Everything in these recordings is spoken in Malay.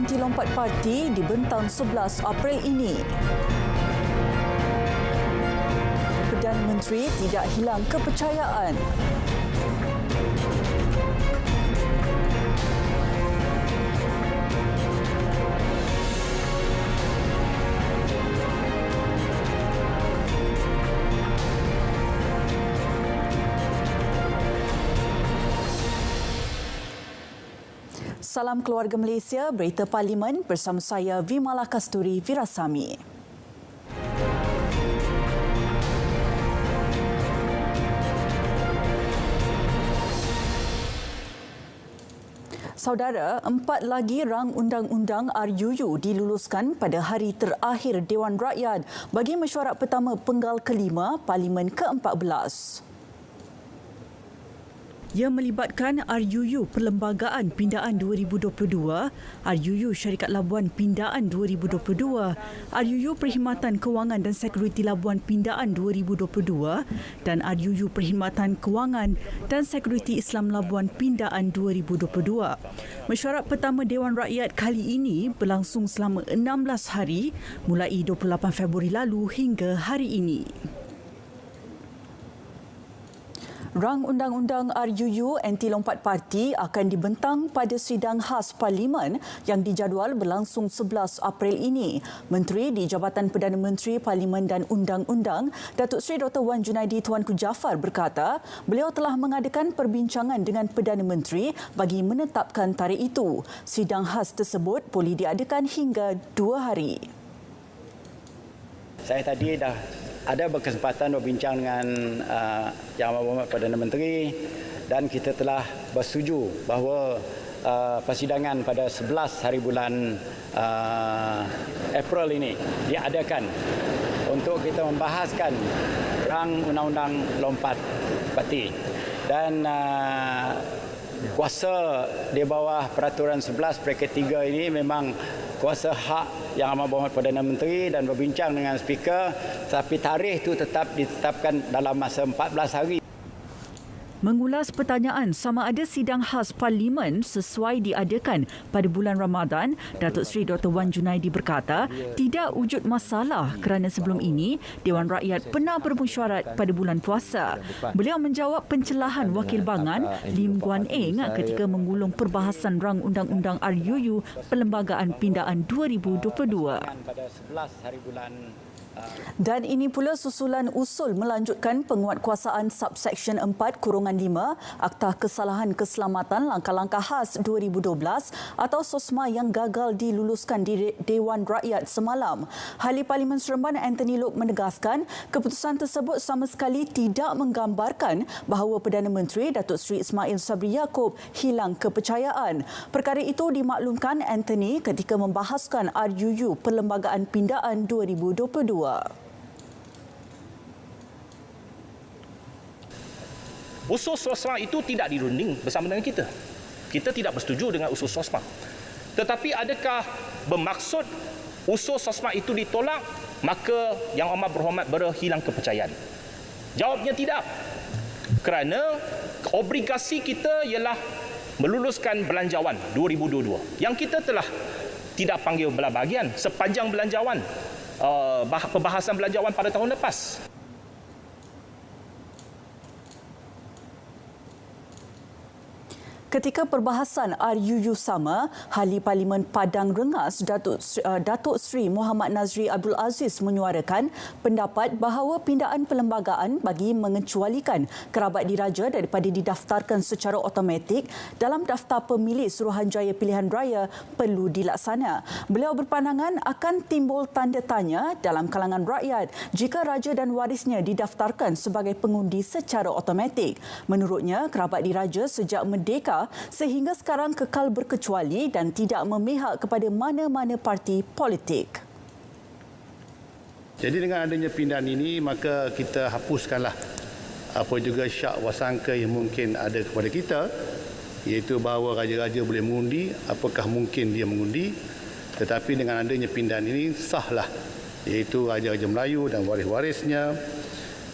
anti lompat parti dibentang 11 April ini. Perdana Menteri tidak hilang kepercayaan. Salam keluarga Malaysia, berita Parlimen bersama saya Vimala Kasturi Virasami. Saudara, 4 lagi rang undang-undang RUU diluluskan pada hari terakhir Dewan Rakyat bagi mesyuarat pertama penggal kelima Parlimen ke-14. Ia melibatkan RUU Perlembagaan Pindaan 2022, RUU Syarikat Labuan Pindaan 2022, RUU Perkhidmatan Kewangan dan Sekuriti Labuan Pindaan 2022 dan RUU Perkhidmatan Kewangan dan Sekuriti Islam Labuan Pindaan 2022. Mesyuarat pertama Dewan Rakyat kali ini berlangsung selama 16 hari mulai 28 Februari lalu hingga hari ini. Rang undang-undang RUU anti lompat parti akan dibentang pada sidang khas Parlimen yang dijadual berlangsung 11 April ini. Menteri di Jabatan Perdana Menteri Parlimen dan Undang-Undang, Datuk Seri Dr. Wan Junaidi Tuanku Jaafar berkata, beliau telah mengadakan perbincangan dengan Perdana Menteri bagi menetapkan tarikh itu. Sidang khas tersebut boleh diadakan hingga 2 hari. Saya tadi dah ada berkesempatan berbincang dengan Yang Amat Berhormat Perdana Menteri dan kita telah bersetuju bahawa persidangan pada 11 hari bulan April ini diadakan untuk kita membahaskan rang undang-undang lompat parti dan kuasa di bawah peraturan 11/3 ini memang kuasa hak Yang Amat Berhormat Perdana Menteri dan berbincang dengan Speaker, tapi tarikh itu tetap ditetapkan dalam masa 14 hari. Mengulas pertanyaan sama ada sidang khas Parlimen sesuai diadakan pada bulan Ramadan, Datuk Seri Dr. Wan Junaidi berkata tidak wujud masalah kerana sebelum ini Dewan Rakyat pernah bermesyuarat pada bulan puasa. Beliau menjawab pencelahan Wakil Bangan Lim Guan Eng ketika menggulung perbahasan rang undang-undang RUU Perlembagaan Pindaan 2022. Dan ini pula susulan usul melanjutkan penguatkuasaan subseksyen 4-5 Akta Kesalahan Keselamatan Langkah-Langkah Khas 2012 atau SOSMA yang gagal diluluskan di Dewan Rakyat semalam. Ahli Parlimen Seremban Anthony Loke menegaskan keputusan tersebut sama sekali tidak menggambarkan bahawa Perdana Menteri Datuk Seri Ismail Sabri Yaakob hilang kepercayaan. Perkara itu dimaklumkan Anthony ketika membahaskan RUU Perlembagaan Pindaan 2022. Usul SOSMA itu tidak dirunding bersama dengan kita. Kita tidak bersetuju dengan usul SOSMA. Tetapi adakah bermaksud usul SOSMA itu ditolak, maka Yang Amat Berhormat berhilang kepercayaan? Jawabnya tidak. Kerana obligasi kita ialah meluluskan belanjawan 2022. Yang kita telah tidak panggil belah bahagian sepanjang belanjawan. Pembahasan belanjawan pada tahun lepas. Ketika perbahasan RUU sama, Ahli Parlimen Padang Rengas Datuk Seri Muhammad Nazri Abdul Aziz menyuarakan pendapat bahawa pindaan perlembagaan bagi mengecualikan kerabat diraja daripada didaftarkan secara automatik dalam daftar pemilih Suruhanjaya Pilihan Raya perlu dilaksana. Beliau berpandangan akan timbul tanda tanya dalam kalangan rakyat jika raja dan warisnya didaftarkan sebagai pengundi secara automatik. Menurutnya, kerabat diraja sejak merdeka sehingga sekarang kekal berkecuali dan tidak memihak kepada mana-mana parti politik. Jadi dengan adanya pindaan ini, maka kita hapuskanlah apa juga syak wasangka yang mungkin ada kepada kita, iaitu bahawa raja-raja boleh mengundi, apakah mungkin dia mengundi. Tetapi dengan adanya pindaan ini sahlah, iaitu raja-raja Melayu dan waris-warisnya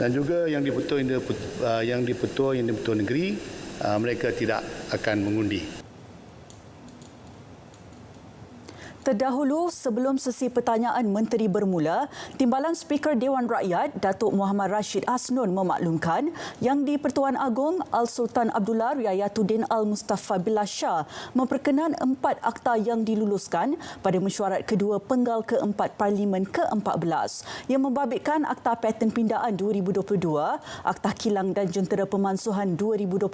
dan juga yang di-Pertua Negeri, mereka tidak akan mengundi. Terdahulu, sebelum sesi pertanyaan menteri bermula, Timbalan Speaker Dewan Rakyat, Datuk Muhammad Rashid Hasnun memaklumkan yang di-Pertuan Agong Al-Sultan Abdullah Riayatuddin Al-Mustafa Billah Shah memperkenan 4 akta yang diluluskan pada mesyuarat kedua penggal keempat Parlimen ke-14 yang membabitkan Akta Paten Pindaan 2022, Akta Kilang dan Jentera Pemansuhan 2022,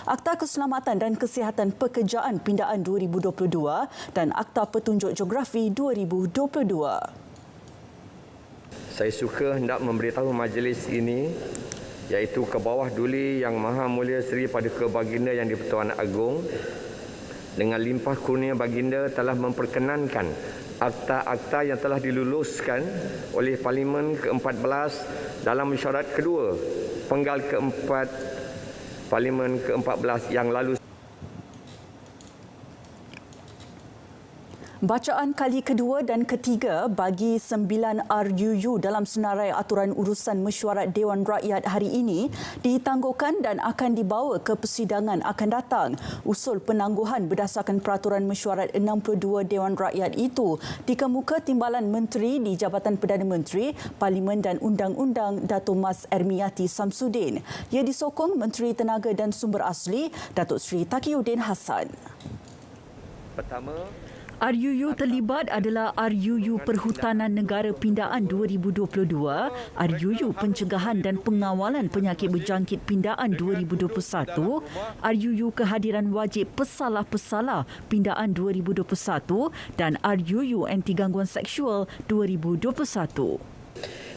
Akta Keselamatan dan Kesihatan Pekerjaan Pindaan 2022 dan Akta Petunjuk Geografi 2022. Saya suka hendak memberitahu majlis ini iaitu ke bawah duli Yang Maha Mulia Seri Paduka Baginda Yang di-Pertuan Agong dengan limpah kurnia baginda telah memperkenankan akta-akta yang telah diluluskan oleh Parlimen ke-14 dalam mesyuarat kedua penggal keempat Parlimen ke-14 yang lalu. Bacaan kali kedua dan ketiga bagi 9 RUU dalam senarai aturan urusan mesyuarat Dewan Rakyat hari ini ditangguhkan dan akan dibawa ke persidangan akan datang. Usul penangguhan berdasarkan peraturan mesyuarat 62 Dewan Rakyat itu dikemuka Timbalan Menteri di Jabatan Perdana Menteri, Parlimen dan Undang-Undang Datuk Mas Ermiati Samsudin. Ia disokong Menteri Tenaga dan Sumber Asli, Datuk Seri Taqiyuddin Hassan. Pertama, RUU terlibat adalah RUU Perhutanan Negara Pindaan 2022, RUU Pencegahan dan Pengawalan Penyakit Berjangkit Pindaan 2021, RUU Kehadiran Wajib Pesalah-pesalah Pindaan 2021 dan RUU Anti Gangguan Seksual 2021.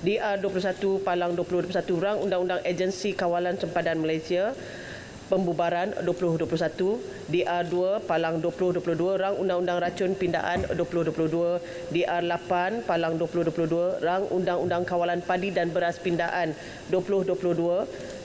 DR 21 Palang 2021 Rang Undang-Undang Agensi Kawalan Sempadan Malaysia Pembubaran 2021, DR 2 Palang 2022 Rang Undang-Undang Racun Pindaan 2022, DR 8 Palang 2022 Rang Undang-Undang Kawalan Padi dan Beras Pindaan 2022,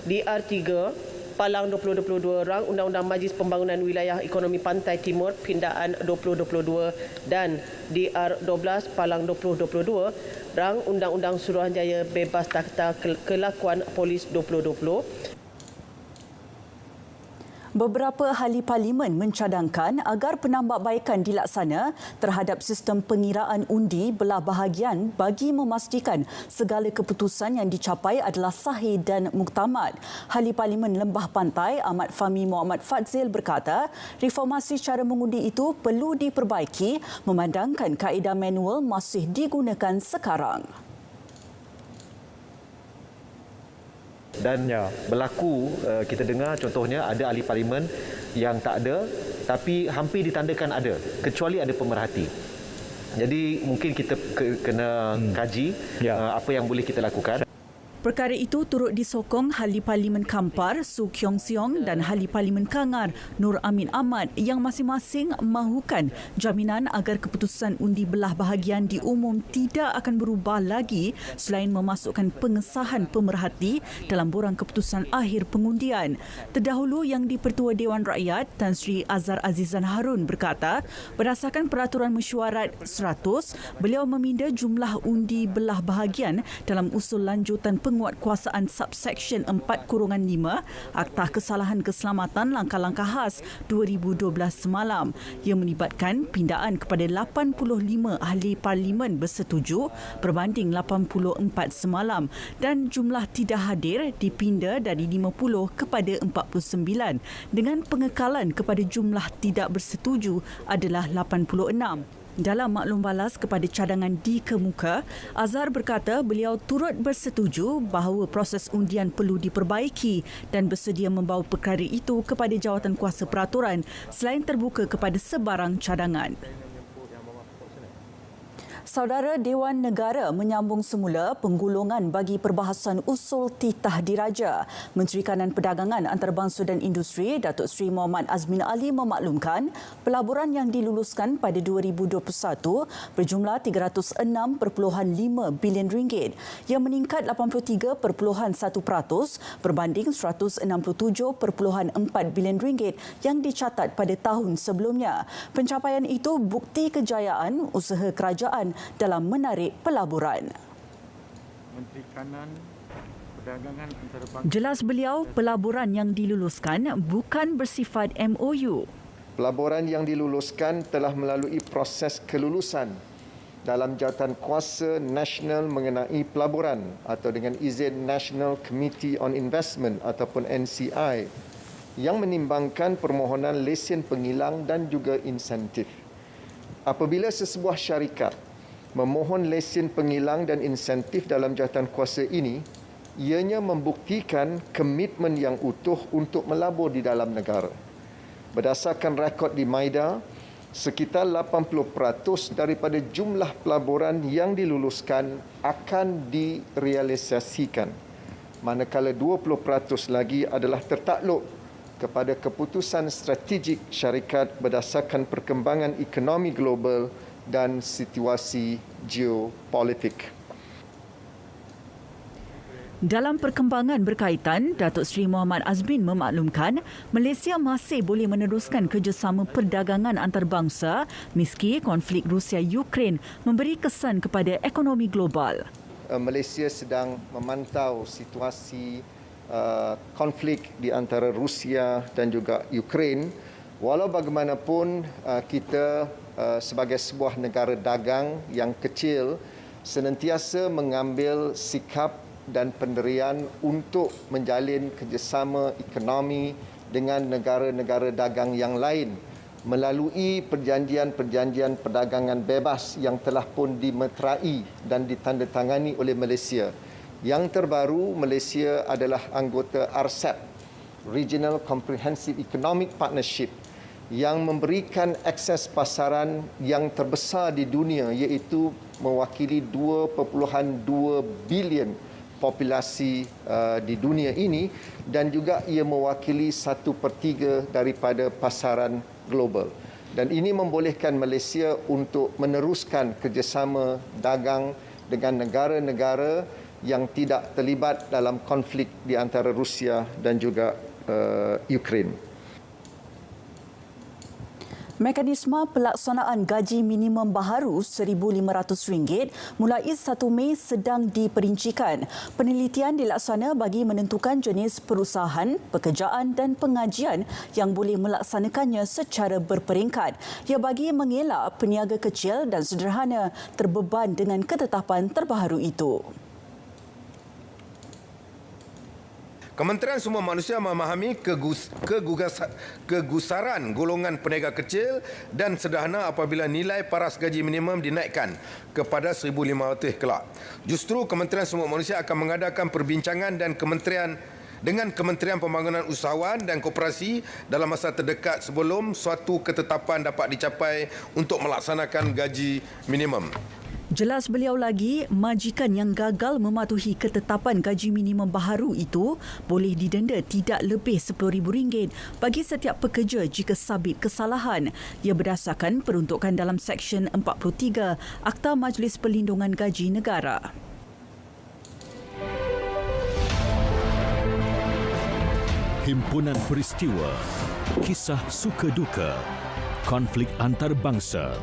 DR 3 Palang 2022 Rang Undang-Undang Majlis Pembangunan Wilayah Ekonomi Pantai Timur Pindaan 2022 dan DR 12 Palang 2022 Rang Undang-Undang Suruhanjaya Bebas Takhta Kelakuan Polis 2020. Beberapa ahli parlimen mencadangkan agar penambahbaikan dilaksana terhadap sistem pengiraan undi belah bahagian bagi memastikan segala keputusan yang dicapai adalah sahih dan muktamad. Ahli Parlimen Lembah Pantai Ahmad Fahmi Muhammad Fadzil berkata, reformasi cara mengundi itu perlu diperbaiki memandangkan kaedah manual masih digunakan sekarang. Dan berlaku kita dengar contohnya ada ahli parlimen yang tak ada tapi hampir ditandakan ada kecuali ada pemerhati. Jadi mungkin kita kena kaji apa yang boleh kita lakukan. Perkara itu turut disokong Ahli Parlimen Kampar Su Kiong Siong dan Ahli Parlimen Kangar Nur Amin Ahmad yang masing-masing mahukan jaminan agar keputusan undi belah bahagian diumum tidak akan berubah lagi selain memasukkan pengesahan pemerhati dalam borang keputusan akhir pengundian. Terdahulu Yang di-Pertua Dewan Rakyat Tan Sri Azhar Azizan Harun berkata, berdasarkan peraturan mesyuarat 100, beliau meminda jumlah undi belah bahagian dalam usul lanjutan penguatkuasaan subsection 4-5 Akta Kesalahan Keselamatan Langkah-Langkah Khas 2012 semalam yang melibatkan pindaan kepada 85 ahli parlimen bersetuju berbanding 84 semalam dan jumlah tidak hadir dipinda dari 50 kepada 49 dengan pengekalan kepada jumlah tidak bersetuju adalah 86. Dalam maklum balas kepada cadangan dikemuka, Azhar berkata beliau turut bersetuju bahawa proses undian perlu diperbaiki dan bersedia membawa perkara itu kepada Jawatankuasa Peraturan selain terbuka kepada sebarang cadangan. Saudara Dewan Negara menyambung semula penggulungan bagi perbahasan usul titah diraja. Menteri Kanan Perdagangan Antarabangsa dan Industri Datuk Seri Muhammad Azmin Ali memaklumkan pelaburan yang diluluskan pada 2021 berjumlah 306.5 bilion ringgit yang meningkat 83.1% berbanding 167.4 bilion ringgit yang dicatat pada tahun sebelumnya. Pencapaian itu bukti kejayaan usaha kerajaan dalam menarik pelaburan. Menteri Kanan Perdagangan Antarabangsa. Jelas beliau, pelaburan yang diluluskan bukan bersifat MOU. Pelaburan yang diluluskan telah melalui proses kelulusan dalam Jawatankuasa Nasional mengenai Pelaburan atau dengan izin National Committee on Investment ataupun NCI yang menimbangkan permohonan lesen pengilang dan juga insentif. Apabila sesebuah syarikat memohon lesen pengilang dan insentif dalam jawatankuasa ini, ianya membuktikan komitmen yang utuh untuk melabur di dalam negara. Berdasarkan rekod di MIDA, sekitar 80% daripada jumlah pelaburan yang diluluskan akan direalisasikan, manakala 20% lagi adalah tertakluk kepada keputusan strategik syarikat berdasarkan perkembangan ekonomi global dan situasi geopolitik. Dalam perkembangan berkaitan, Datuk Seri Muhammad Azmin memaklumkan Malaysia masih boleh meneruskan kerjasama perdagangan antarabangsa meski konflik Rusia-Ukraine memberi kesan kepada ekonomi global. Malaysia sedang memantau situasi konflik di antara Rusia dan juga Ukraine. Walau bagaimanapun, kita sebagai sebuah negara dagang yang kecil senantiasa mengambil sikap dan pendirian untuk menjalin kerjasama ekonomi dengan negara-negara dagang yang lain melalui perjanjian-perjanjian perdagangan bebas yang telah pun dimeterai dan ditandatangani oleh Malaysia. Yang terbaru, Malaysia adalah anggota RCEP, Regional Comprehensive Economic Partnership, yang memberikan akses pasaran yang terbesar di dunia, iaitu mewakili 2.2 bilion populasi di dunia ini, dan juga ia mewakili 1/3 daripada pasaran global. Dan ini membolehkan Malaysia untuk meneruskan kerjasama dagang dengan negara-negara yang tidak terlibat dalam konflik di antara Rusia dan juga Ukraine. Mekanisme pelaksanaan gaji minimum baharu RM1,500 mulai 1 Mei sedang diperincikan. Penelitian dilaksana bagi menentukan jenis perusahaan, pekerjaan dan pengajian yang boleh melaksanakannya secara berperingkat. Ia bagi mengelak peniaga kecil dan sederhana terbeban dengan ketetapan terbaru itu. Kementerian Sumber Manusia memahami kegusaran golongan peniaga kecil dan sederhana apabila nilai paras gaji minimum dinaikkan kepada RM1,500 kelak. Justru Kementerian Sumber Manusia akan mengadakan perbincangan dengan Kementerian Pembangunan Usahawan dan Koperasi dalam masa terdekat sebelum suatu ketetapan dapat dicapai untuk melaksanakan gaji minimum. Jelas beliau lagi, majikan yang gagal mematuhi ketetapan gaji minimum baharu itu boleh didenda tidak lebih RM10,000 bagi setiap pekerja jika sabit kesalahan. Ia berdasarkan peruntukan dalam Seksyen 43 Akta Majlis Perlindungan Gaji Negara. Himpunan peristiwa, kisah suka duka, konflik antarabangsa.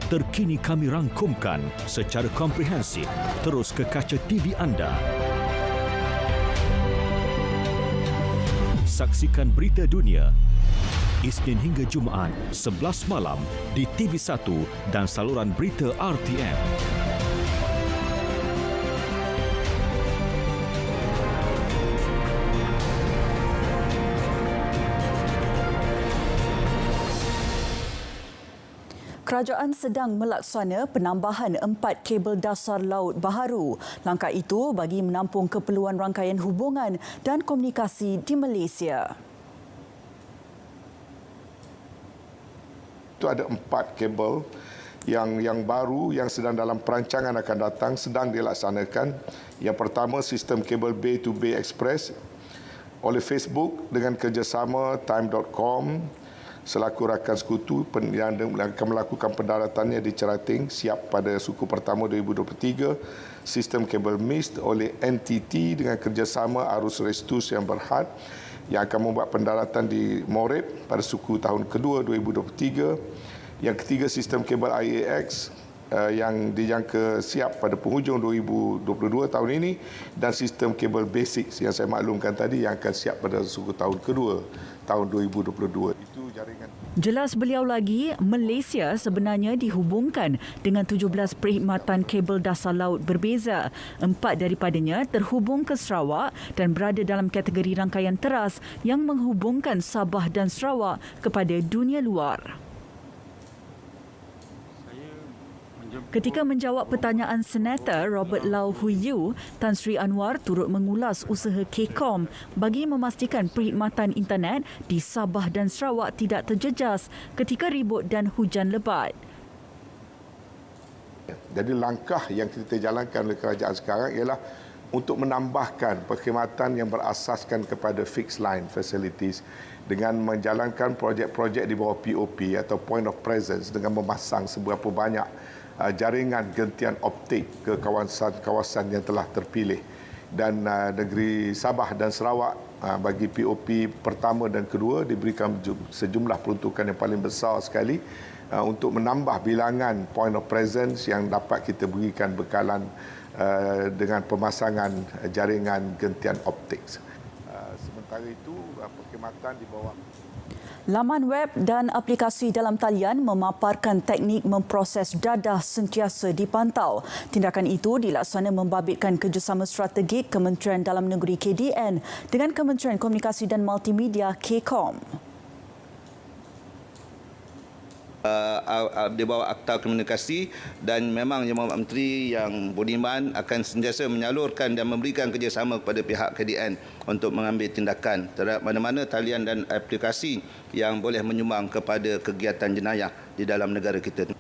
Terkini kami rangkumkan secara komprehensif terus ke kaca TV anda. Saksikan berita dunia Isnin hingga Jumaat 11 malam di TV1 dan saluran berita RTM. Kerajaan sedang melaksana penambahan 4 kabel dasar laut baharu. Langkah itu bagi menampung keperluan rangkaian hubungan dan komunikasi di Malaysia. Itu ada 4 kabel yang baru yang sedang dalam perancangan akan datang, sedang dilaksanakan. Yang pertama, sistem kabel Bay to Bay Express oleh Facebook dengan kerjasama Time.com selaku rakan sekutu yang akan melakukan pendaratannya di Cerating siap pada suku pertama 2023. Sistem kabel MIST oleh NTT dengan kerjasama Arus Restus yang Berhad yang akan membuat pendaratan di Morib pada suku tahun kedua 2023. Yang ketiga, sistem kabel IAX yang dijangka siap pada penghujung 2022 tahun ini, dan sistem kabel basic yang saya maklumkan tadi yang akan siap pada suku tahun kedua tahun 2022. Itu jaringan. Jelas beliau lagi, Malaysia sebenarnya dihubungkan dengan 17 perkhidmatan kabel dasar laut berbeza. 4 daripadanya terhubung ke Sarawak dan berada dalam kategori rangkaian teras yang menghubungkan Sabah dan Sarawak kepada dunia luar. Ketika menjawab pertanyaan Senator Robert Lau Hui Yu, Tan Sri Anwar turut mengulas usaha KCOM bagi memastikan perkhidmatan internet di Sabah dan Sarawak tidak terjejas ketika ribut dan hujan lebat. Jadi langkah yang kita jalankan oleh kerajaan sekarang ialah untuk menambahkan perkhidmatan yang berasaskan kepada fixed line facilities dengan menjalankan projek-projek di bawah POP atau point of presence dengan memasang seberapa banyak jaringan gentian optik ke kawasan-kawasan yang telah terpilih. Dan negeri Sabah dan Sarawak bagi POP pertama dan kedua diberikan sejumlah peruntukan yang paling besar sekali untuk menambah bilangan point of presence yang dapat kita berikan bekalan dengan pemasangan jaringan gentian optik. Sementara itu, perkhidmatan di bawah Laman web dan aplikasi dalam talian memaparkan teknik memproses dadah sentiasa dipantau. Tindakan itu dilaksana membabitkan kerjasama strategik Kementerian Dalam Negeri KDN dengan Kementerian Komunikasi dan Multimedia KCOM. Di bawah Akta Komunikasi, dan memang Yang Berhormat Menteri Yang Budiman akan sentiasa menyalurkan dan memberikan kerjasama kepada pihak KDN untuk mengambil tindakan terhadap mana-mana talian dan aplikasi yang boleh menyumbang kepada kegiatan jenayah di dalam negara kita.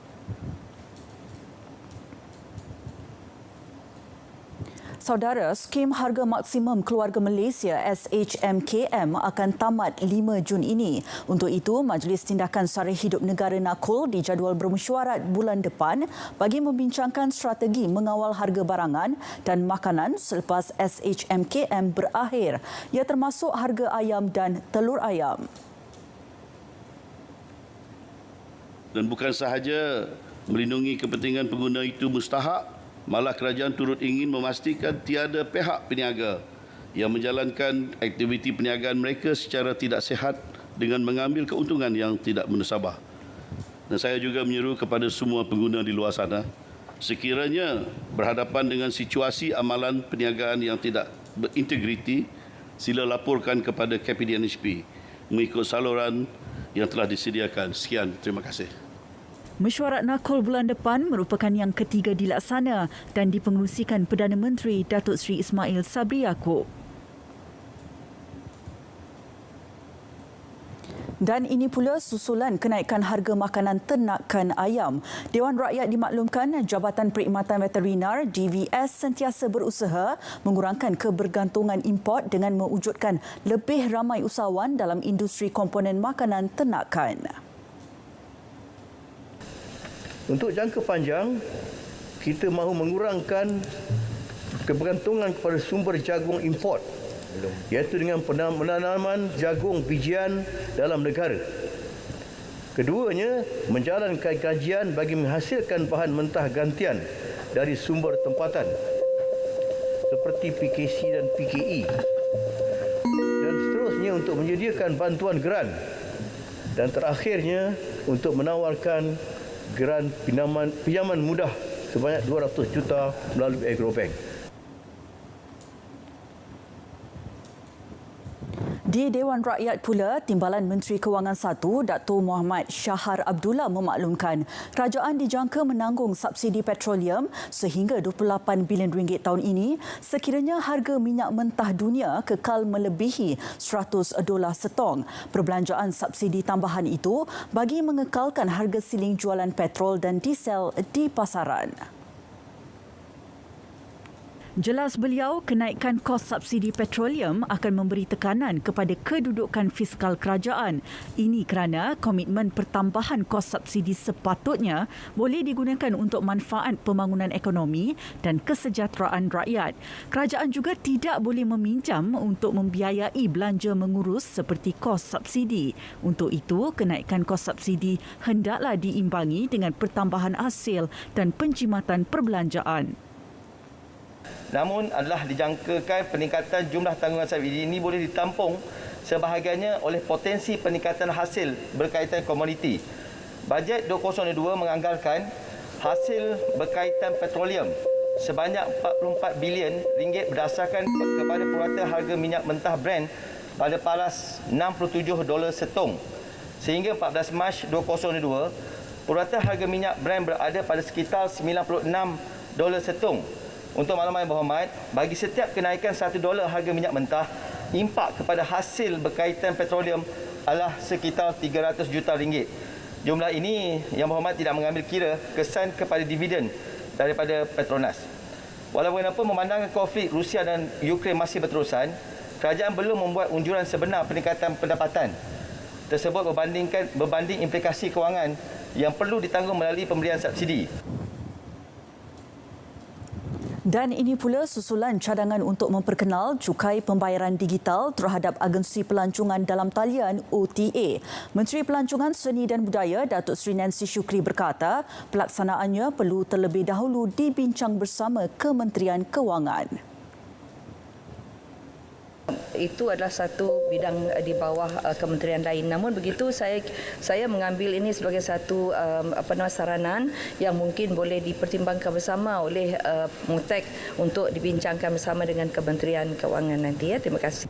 Saudara, skim harga maksimum keluarga Malaysia SHMKM akan tamat 5 Jun ini. Untuk itu, Majlis Tindakan Sara Hidup Negara NAKUL dijadual bermesyuarat bulan depan bagi membincangkan strategi mengawal harga barangan dan makanan selepas SHMKM berakhir. Ia termasuk harga ayam dan telur ayam. Dan bukan sahaja melindungi kepentingan pengguna itu mustahak, malah kerajaan turut ingin memastikan tiada pihak peniaga yang menjalankan aktiviti perniagaan mereka secara tidak sihat dengan mengambil keuntungan yang tidak menusabah. Dan saya juga menyeru kepada semua pengguna di luar sana, sekiranya berhadapan dengan situasi amalan perniagaan yang tidak berintegriti, sila laporkan kepada KPDNHP mengikut saluran yang telah disediakan. Sekian, terima kasih. Mesyuarat NAKUL bulan depan merupakan yang ketiga dilaksana dan dipengerusikan Perdana Menteri Datuk Seri Ismail Sabri Yaakob. Dan ini pula susulan kenaikan harga makanan ternakan ayam. Dewan Rakyat dimaklumkan Jabatan Perkhidmatan Veterinar DVS sentiasa berusaha mengurangkan kebergantungan import dengan mewujudkan lebih ramai usahawan dalam industri komponen makanan ternakan. Untuk jangka panjang, kita mahu mengurangkan kebergantungan kepada sumber jagung import, iaitu dengan penanaman jagung bijian dalam negara. Keduanya, menjalankan kajian bagi menghasilkan bahan mentah gantian dari sumber tempatan seperti PKC dan PKE. Dan seterusnya untuk menyediakan bantuan geran. Dan terakhirnya untuk menawarkan geran pinjaman mudah sebanyak 200 juta melalui Agrobank. Di Dewan Rakyat pula, Timbalan Menteri Kewangan 1, Dato' Muhammad Shahar Abdullah memaklumkan kerajaan dijangka menanggung subsidi petroleum sehingga 28 bilion ringgit tahun ini sekiranya harga minyak mentah dunia kekal melebihi $100 setong. Perbelanjaan subsidi tambahan itu bagi mengekalkan harga siling jualan petrol dan diesel di pasaran. Jelas beliau, kenaikan kos subsidi petroleum akan memberi tekanan kepada kedudukan fiskal kerajaan. Ini kerana komitmen pertambahan kos subsidi sepatutnya boleh digunakan untuk manfaat pembangunan ekonomi dan kesejahteraan rakyat. Kerajaan juga tidak boleh meminjam untuk membiayai belanja mengurus seperti kos subsidi. Untuk itu, kenaikan kos subsidi hendaklah diimbangi dengan pertambahan hasil dan penjimatan perbelanjaan. Namun adalah dijangkakan peningkatan jumlah tanggungan subsidi ini boleh ditampung sebahagiannya oleh potensi peningkatan hasil berkaitan komoditi. Bajet 2022 menganggarkan hasil berkaitan petroleum sebanyak 44 bilion ringgit berdasarkan kepada purata harga minyak mentah Brent pada paras $67 setong. Sehingga 14 Mac 2022, purata harga minyak Brent berada pada sekitar $96 setong. Untuk makluman yang berhormat, bagi setiap kenaikan $1 harga minyak mentah, impak kepada hasil berkaitan petroleum adalah sekitar 300 juta ringgit. Jumlah ini yang berhormat tidak mengambil kira kesan kepada dividen daripada Petronas. Walaupun memandangkan konflik Rusia dan Ukraine masih berterusan, kerajaan belum membuat unjuran sebenar peningkatan pendapatan tersebut berbanding implikasi kewangan yang perlu ditanggung melalui pemberian subsidi. Dan ini pula susulan cadangan untuk memperkenal cukai pembayaran digital terhadap agensi pelancongan dalam talian OTA. Menteri Pelancongan Seni dan Budaya Datuk Seri Nancy Shukri berkata pelaksanaannya perlu terlebih dahulu dibincang bersama Kementerian Kewangan. Itu adalah satu bidang di bawah kementerian lain. Namun begitu saya mengambil ini sebagai satu saranan yang mungkin boleh dipertimbangkan bersama oleh MUTEK untuk dibincangkan bersama dengan Kementerian Kewangan nanti. Terima kasih.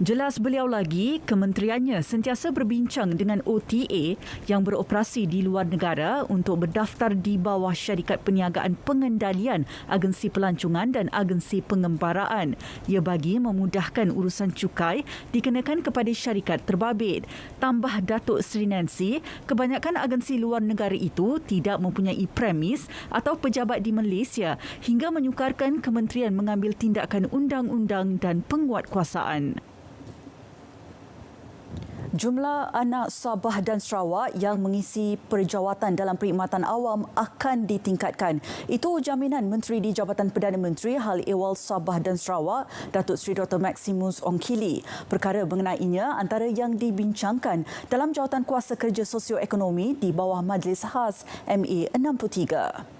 Jelas beliau lagi, kementeriannya sentiasa berbincang dengan OTA yang beroperasi di luar negara untuk berdaftar di bawah syarikat perniagaan pengendalian agensi pelancongan dan agensi pengembaraan. Ia bagi memudahkan urusan cukai dikenakan kepada syarikat terbabit. Tambah Datuk Seri Nancy, kebanyakan agensi luar negara itu tidak mempunyai premis atau pejabat di Malaysia hingga menyukarkan kementerian mengambil tindakan undang-undang dan penguatkuasaan. Jumlah anak Sabah dan Sarawak yang mengisi perjawatan dalam perkhidmatan awam akan ditingkatkan. Itu jaminan Menteri di Jabatan Perdana Menteri Hal Ehwal Sabah dan Sarawak, Datuk Seri Dr. Maximus Ongkili. Perkara mengenainya antara yang dibincangkan dalam jawatan kuasa kerja sosioekonomi di bawah Majlis Khas MA 63.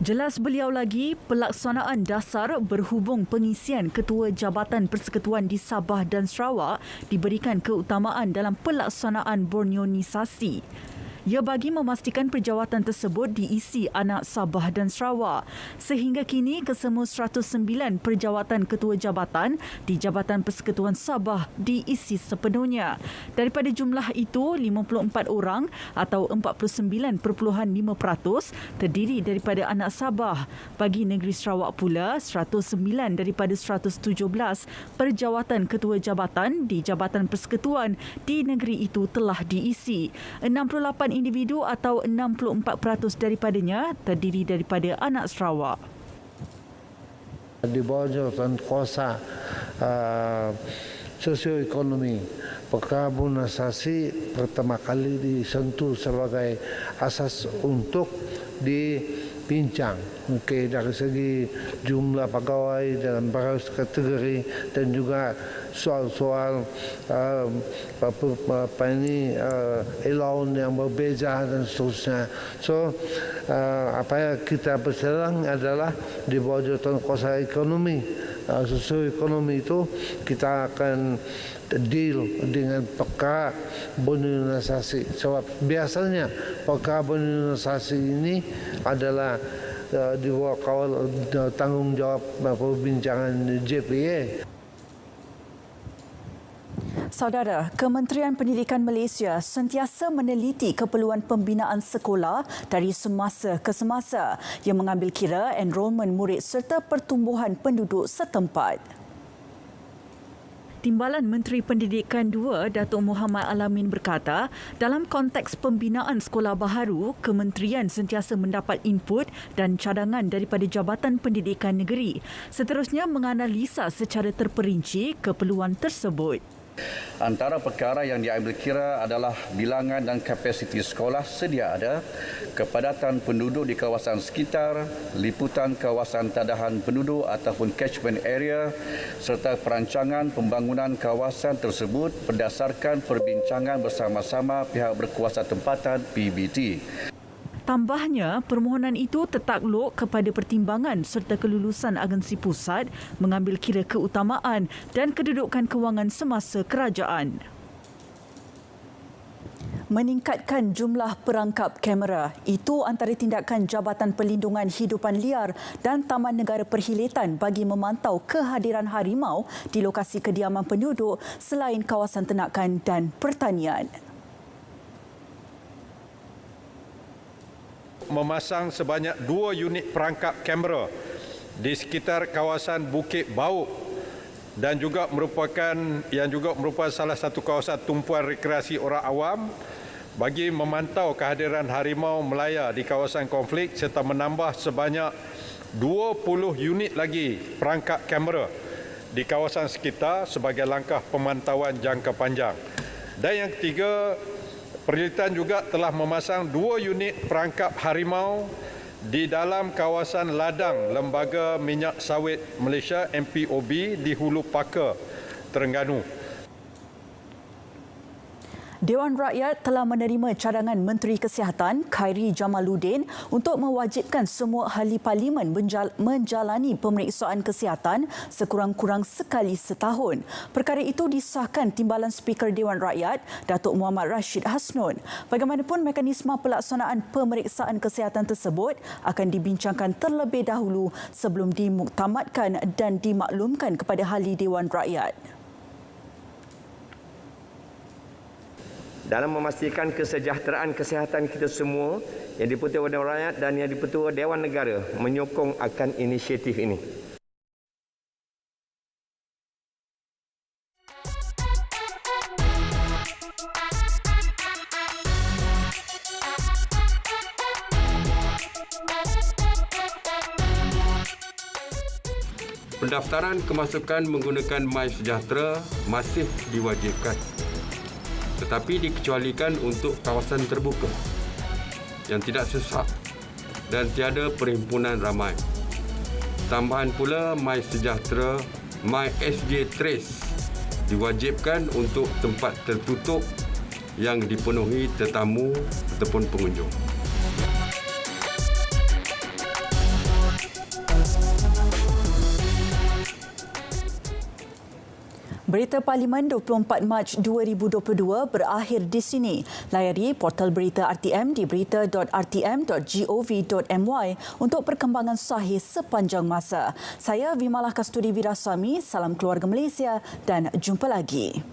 Jelas beliau lagi, pelaksanaan dasar berhubung pengisian Ketua Jabatan Persekutuan di Sabah dan Sarawak diberikan keutamaan dalam pelaksanaan Borneoisasi. Ia bagi memastikan perjawatan tersebut diisi anak Sabah dan Sarawak. Sehingga kini kesemua 109 perjawatan ketua jabatan di Jabatan Persekutuan Sabah diisi sepenuhnya. Daripada jumlah itu, 54 orang atau 49.5% terdiri daripada anak Sabah. Bagi negeri Sarawak pula, 109 daripada 117 perjawatan ketua jabatan di Jabatan Persekutuan di negeri itu telah diisi. 68 individu atau 64% daripadanya terdiri daripada anak Sarawak. Di bawah jawatan kuasa sosioekonomi, perkarbonasasi pertama kali disentuh sebagai asas untuk dibincang. Okey, dari segi jumlah pegawai dalam berbagai kategori dan juga soal-soal allowance yang berbeza dan seterusnya. So apa yang kita berserang adalah di bawah jawatan kuasa ekonomi, sosioekonomi itu kita akan deal dengan perkara borneoisasi. Sebab biasanya perkara borneoisasi ini adalah di bawah kawal tanggungjawab perbincangan JPA. Saudara, Kementerian Pendidikan Malaysia sentiasa meneliti keperluan pembinaan sekolah dari semasa ke semasa yang mengambil kira enrolmen murid serta pertumbuhan penduduk setempat. Timbalan Menteri Pendidikan 2, Datuk Muhammad Alamin berkata, dalam konteks pembinaan sekolah baharu, kementerian sentiasa mendapat input dan cadangan daripada Jabatan Pendidikan Negeri. Seterusnya menganalisa secara terperinci keperluan tersebut. Antara perkara yang diambil kira adalah bilangan dan kapasiti sekolah sedia ada, kepadatan penduduk di kawasan sekitar, liputan kawasan tadahan penduduk ataupun catchment area serta perancangan pembangunan kawasan tersebut berdasarkan perbincangan bersama-sama pihak berkuasa tempatan PBT. Tambahnya, permohonan itu tertakluk kepada pertimbangan serta kelulusan agensi pusat mengambil kira keutamaan dan kedudukan kewangan semasa kerajaan. Meningkatkan jumlah perangkap kamera itu antara tindakan Jabatan Perlindungan Hidupan Liar dan Taman Negara Perhilitan bagi memantau kehadiran harimau di lokasi kediaman penduduk selain kawasan ternakan dan pertanian. Memasang sebanyak 2 unit perangkap kamera di sekitar kawasan Bukit Bauk dan juga merupakan salah satu kawasan tumpuan rekreasi orang awam bagi memantau kehadiran harimau Melaya di kawasan konflik serta menambah sebanyak 20 unit lagi perangkap kamera di kawasan sekitar sebagai langkah pemantauan jangka panjang. Dan yang ketiga, Perhilitan juga telah memasang 2 unit perangkap harimau di dalam kawasan ladang Lembaga Minyak Sawit Malaysia MPOB di Hulu Paka, Terengganu. Dewan Rakyat telah menerima cadangan Menteri Kesihatan Khairi Jamaluddin untuk mewajibkan semua ahli parlimen menjalani pemeriksaan kesihatan sekurang-kurang sekali setahun. Perkara itu disahkan Timbalan Speaker Dewan Rakyat, Datuk Muhammad Rashid Hasnun. Bagaimanapun, mekanisme pelaksanaan pemeriksaan kesihatan tersebut akan dibincangkan terlebih dahulu sebelum dimuktamadkan dan dimaklumkan kepada ahli Dewan Rakyat. Dalam memastikan kesejahteraan kesihatan kita semua, Yang di-Pertua Dewan Rakyat dan Yang di-Pertua Dewan Negara menyokong akan inisiatif ini. Pendaftaran kemasukan menggunakan MySejahtera masih diwajibkan, tetapi dikecualikan untuk kawasan terbuka yang tidak sesak dan tiada perhimpunan ramai. Tambahan pula, MySejahtera, MySJ Trace diwajibkan untuk tempat tertutup yang dipenuhi tetamu ataupun pengunjung. Berita Parlimen 24 Mac 2022 berakhir di sini. Layari portal berita RTM di berita.rtm.gov.my untuk perkembangan sahih sepanjang masa. Saya Vimalah Kasturi Wiraswamy, salam keluarga Malaysia dan jumpa lagi.